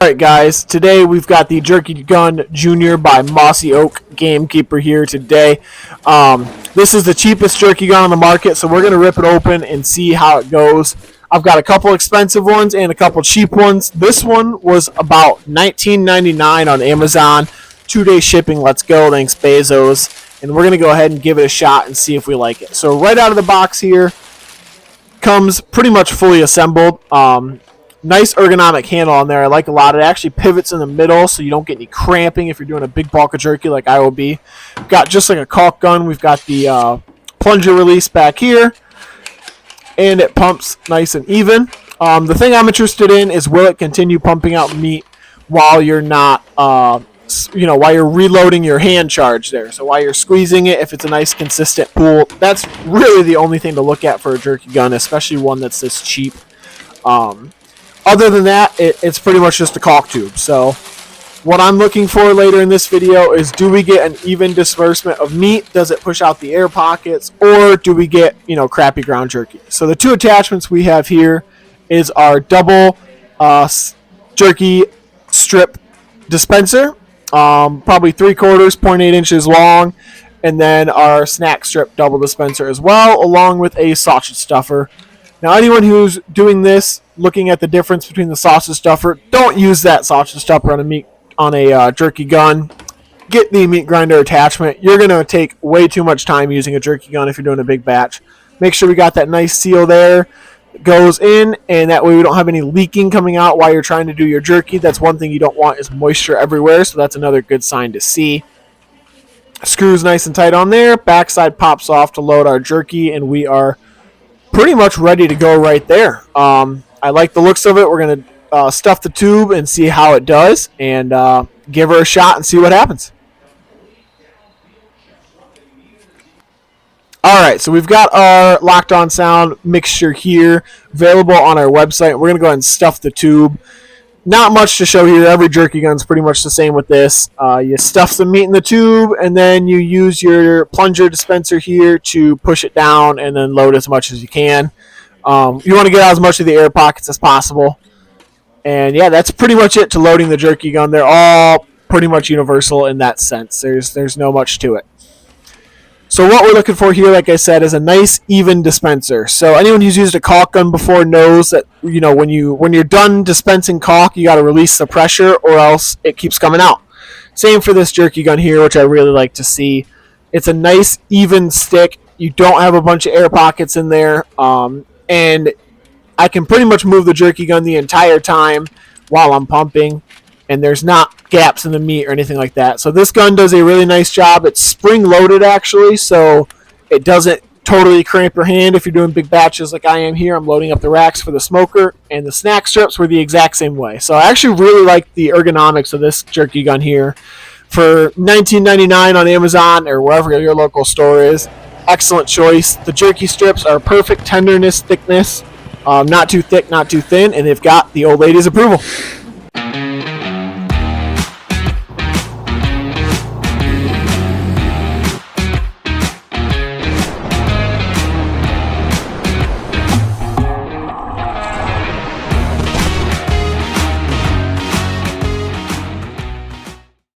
Alright guys, today we've got the Jerky Gun Junior by Mossy Oak Gamekeeper here today. This is the cheapest jerky gun on the market, so we're going to rip it open and see how it goes. I've got a couple expensive ones and a couple cheap ones. This one was about $19.99 on Amazon. 2-day shipping, let's go, thanks Bezos. And we're going to go ahead and give it a shot and see if we like it. So right out of the box here, comes pretty much fully assembled. Nice ergonomic handle on there. I like a lot. It actually pivots in the middle so you don't get any cramping if you're doing a big bulk of jerky like I will be. We've got just like a caulk gun. We've got the plunger release back here. And it pumps nice and even. The thing I'm interested in is will it continue pumping out meat while you're not, while you're reloading your hand charge there. So while you're squeezing it, if it's a nice consistent pool, that's really the only thing to look at for a jerky gun, especially one that's this cheap. Other than that, it's pretty much just a caulk tube. So what I'm looking for later in this video is, do we get an even disbursement of meat? Does it push out the air pockets? Or do we get, crappy ground jerky? So the two attachments we have here is our double jerky strip dispenser, probably 3/4, 0.8 inches long, and then our snack strip double dispenser as well, along with a sausage stuffer. Now, anyone who's doing this, looking at the difference between the sausage stuffer, don't use that sausage stuffer on a jerky gun. Get the meat grinder attachment. You're going to take way too much time using a jerky gun if you're doing a big batch. Make sure we got that nice seal there. It goes in, and that way we don't have any leaking coming out while you're trying to do your jerky. That's one thing you don't want, is moisture everywhere, so that's another good sign to see. Screws nice and tight on there. Backside pops off to load our jerky, and we are pretty much ready to go right there. I like the looks of it. We're going to stuff the tube and see how it does, and give her a shot and see what happens. Alright, so we've got our Locked On Sound mixture here available on our website. We're going to go ahead and stuff the tube. Not much to show here. Every jerky gun's pretty much the same with this. You stuff some meat in the tube, and then you use your plunger dispenser here to push it down and then load as much as you can. You want to get out as much of the air pockets as possible. And yeah, that's pretty much it to loading the jerky gun. They're all pretty much universal in that sense. There's no much to it. So what we're looking for here, like I said, is a nice even dispenser. So anyone who's used a caulk gun before knows that when you're done dispensing caulk, you got to release the pressure or else it keeps coming out. Same for this jerky gun here, which I really like to see. It's a nice even stick. You don't have a bunch of air pockets in there, and I can pretty much move the jerky gun the entire time while I'm pumping, and there's not gaps in the meat or anything like that. So this gun does a really nice job. It's spring-loaded, actually, so it doesn't totally cramp your hand if you're doing big batches like I am here. I'm loading up the racks for the smoker, and the snack strips were the exact same way. So I actually really like the ergonomics of this jerky gun here. For $19.99 on Amazon or wherever your local store is, excellent choice. The jerky strips are perfect tenderness, thickness, not too thick, not too thin, and they've got the old lady's approval.